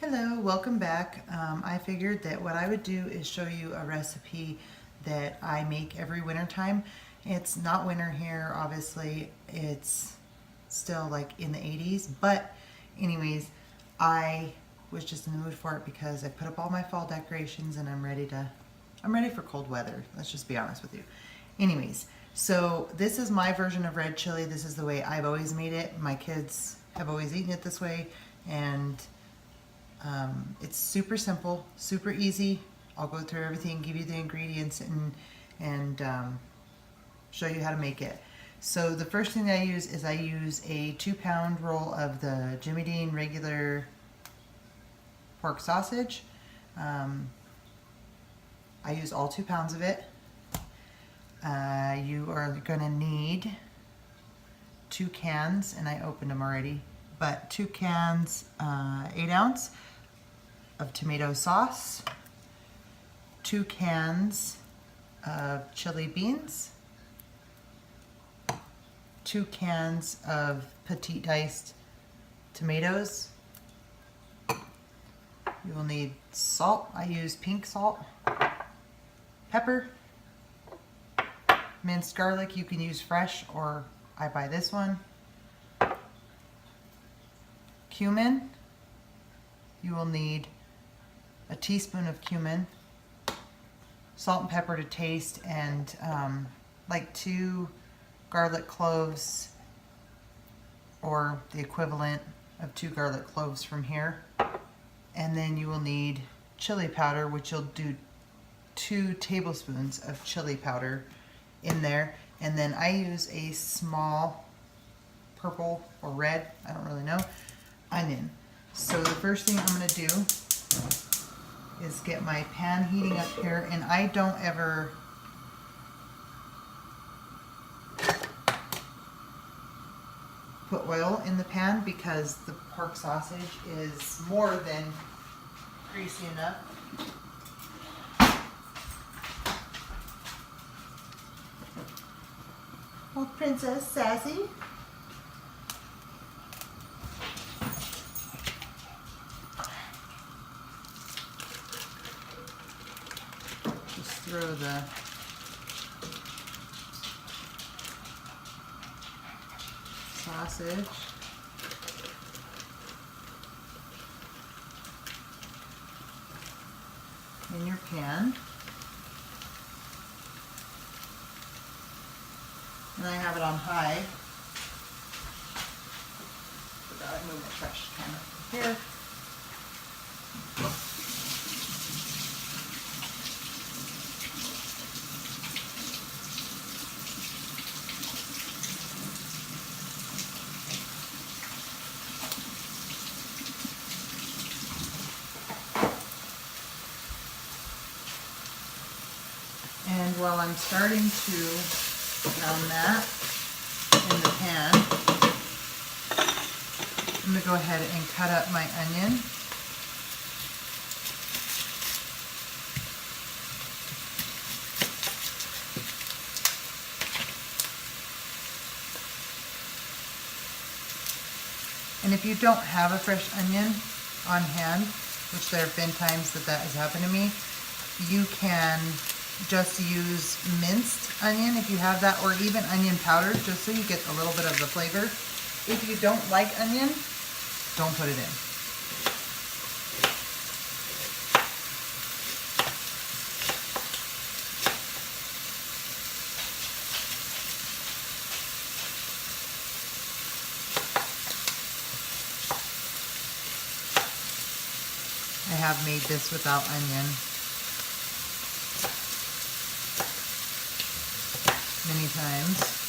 Hello, welcome back. I figured that what I would do is show you a recipe that I make every winter time. It's not winter here, obviously. It's still like in the 80s, but anyways, I was just in the mood for it because I put up all my fall decorations and I'm ready for cold weather. Let's just be honest with you. Anyways, so this is my version of red chili. This is the way I've always made it. My kids have always eaten it this way, and it's super simple, super easy. I'll go through everything, give you the ingredients, and show you how to make it. So the first thing I use is a 2-pound roll of the Jimmy Dean regular pork sausage. I use all 2 pounds of it. You are going to need 2 cans, and I opened them already, but 2 cans, 8 ounce of tomato sauce, 2 cans of chili beans, 2 cans of petite diced tomatoes. You will need salt. I use pink salt, pepper, minced garlic. You can use fresh, or I buy this one. Cumin. You will need a teaspoon of cumin, salt and pepper to taste, and like 2 garlic cloves, or the equivalent of 2 garlic cloves from here. And then you will need chili powder, which you'll do 2 tablespoons of chili powder in there. And then I use a small purple or red, I don't really know, onion. So the first thing I'm going to do is get my pan heating up here, and I don't ever put oil in the pan because the pork sausage is more than greasy enough. Oh, Princess Sassy. Throw the sausage in your pan, and I have it on high. Forgot I moved my trash can up here. And while I'm starting to brown that in the pan, I'm going to go ahead and cut up my onion. And if you don't have a fresh onion on hand, which there have been times that has happened to me, you can just use minced onion if you have that, or even onion powder, just so you get a little bit of the flavor. If you don't like onion, don't put it in. I have made this without onion many times.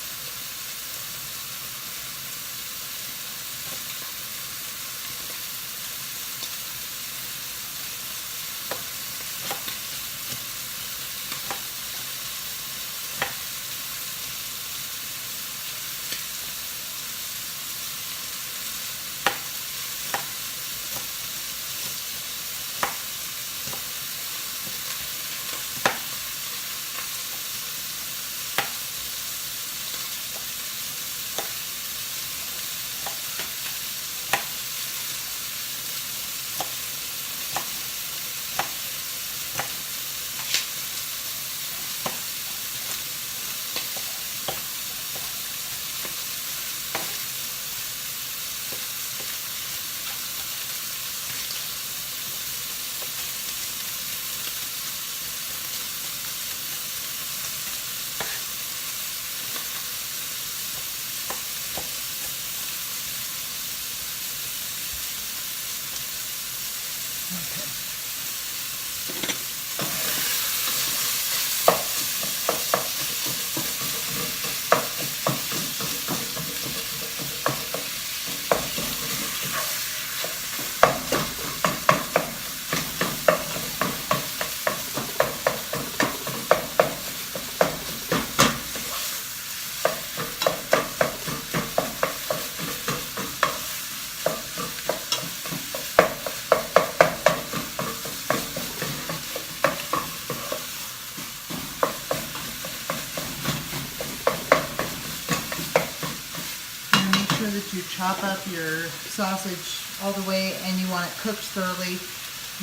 sure that you chop up your sausage all the way and you want it cooked thoroughly.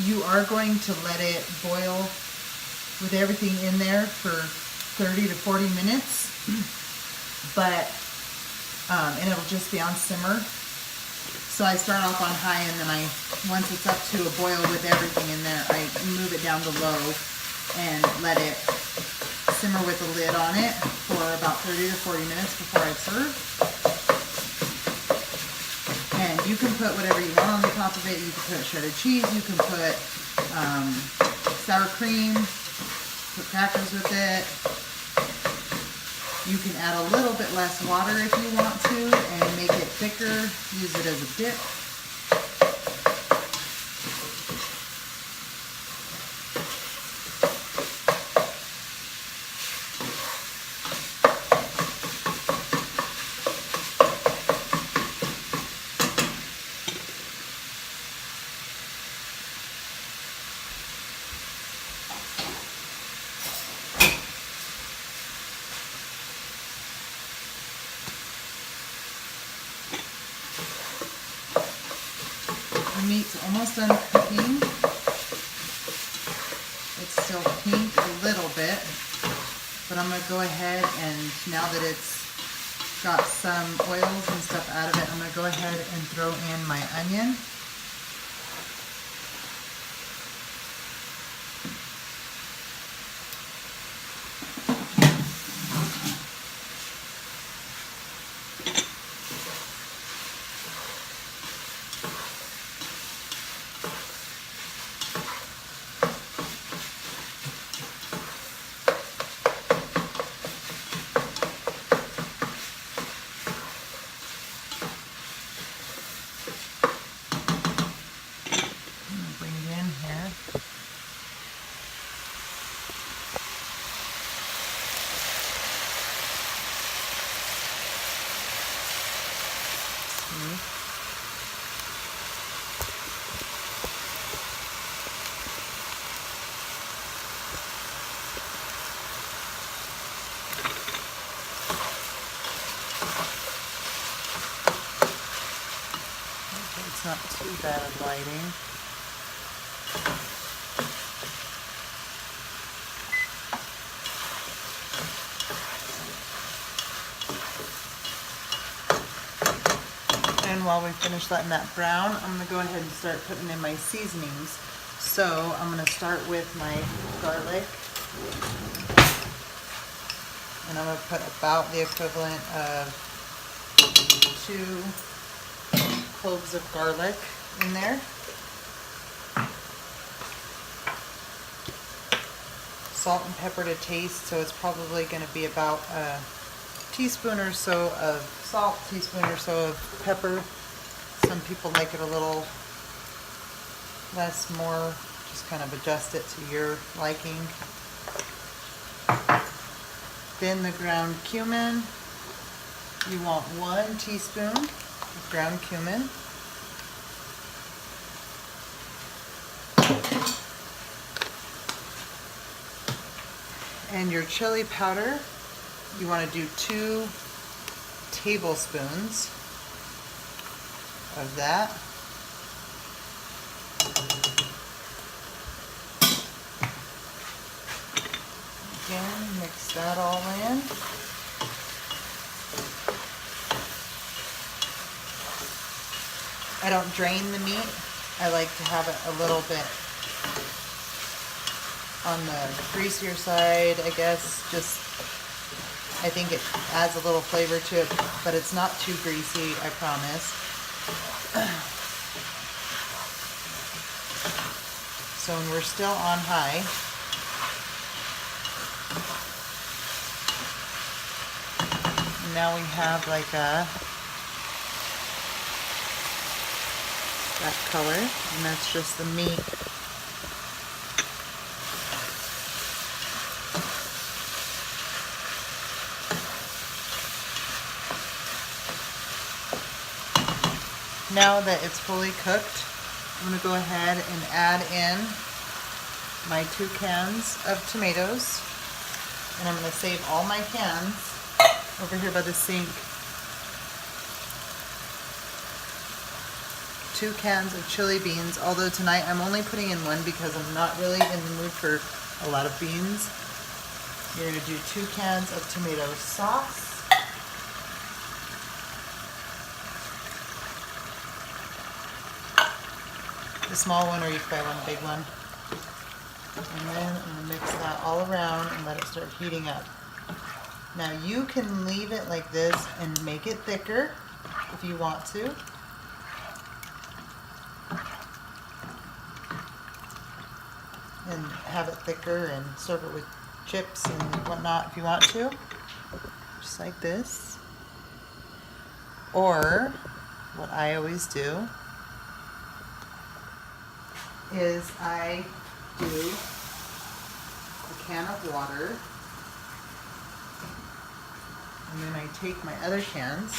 You are going to let it boil with everything in there for 30 to 40 minutes, but and it'll just be on simmer. So I start off on high, and then once it's up to a boil with everything in there, I move it down to low and let it simmer with the lid on it for about 30 to 40 minutes before I serve. And you can put whatever you want on the top of it. You can put shredded cheese, you can put sour cream, put crackers with it. You can add a little bit less water if you want to and make it thicker. Use it as a dip. The meat's almost done cooking. It's still pink a little bit, but I'm going to go ahead and now that it's got some oils and stuff out of it, I'm going to go ahead and throw in my onion. It's not too bad of lighting. And while we finish letting that brown, I'm going to go ahead and start putting in my seasonings. So I'm going to start with my garlic. And I'm going to put about the equivalent of 2 cloves of garlic in there. Salt and pepper to taste, so it's probably going to be about a teaspoon or so of salt, teaspoon or so of pepper. Some people like it a little less, more, just kind of adjust it to your liking. Then the ground cumin. You want 1 teaspoon of ground cumin. And your chili powder, you want to do 2 tablespoons of that. Again, mix that all in. I don't drain the meat. I like to have it a little bit on the greasier side, I guess. Just, I think it adds a little flavor to it, but it's not too greasy, I promise. So when we're still on high, now we have like that color, and that's just the meat. Now that it's fully cooked, I'm going to go ahead and add in my 2 cans of tomatoes, and I'm going to save all my cans over here by the sink. 2 cans of chili beans, although tonight I'm only putting in 1 because I'm not really in the mood for a lot of beans. You're going to do 2 cans of tomato sauce. The small one, or you can buy one big one. And then I'm going to mix that all around and let it start heating up. Now you can leave it like this and make it thicker if you want to. And have it thicker and serve it with chips and whatnot if you want to. Just like this. Or, what I always do is I do a can of water, and then I take my other cans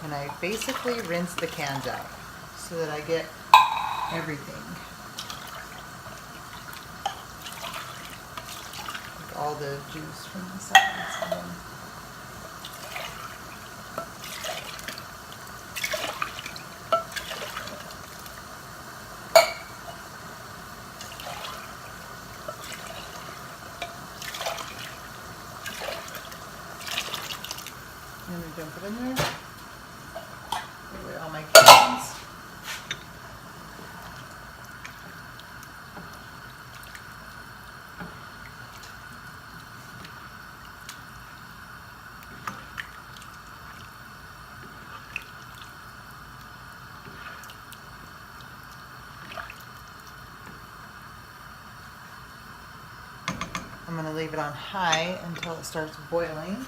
and I basically rinse the cans out so that I get everything. Like all the juice from the sides. And then I'm going to dump it in there. Put away all my cans. I'm going to leave it on high until it starts boiling.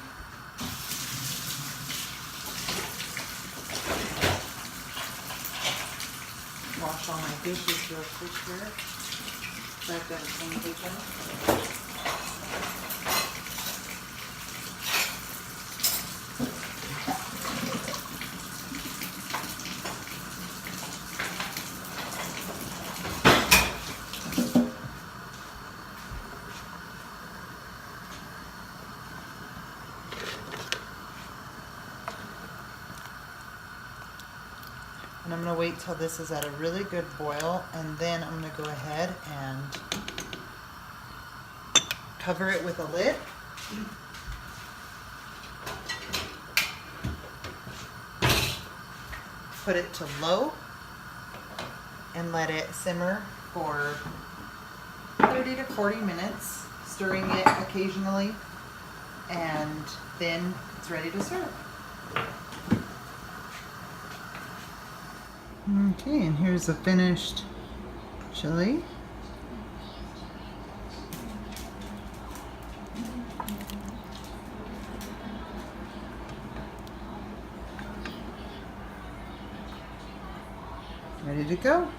Wash all my dishes real quick here. So I've got a clean kitchen. And I'm going to wait till this is at a really good boil, and then I'm going to go ahead and cover it with a lid. Put it to low and let it simmer for 30 to 40 minutes, stirring it occasionally, and then it's ready to serve. Okay, and here's the finished chili. Ready to go.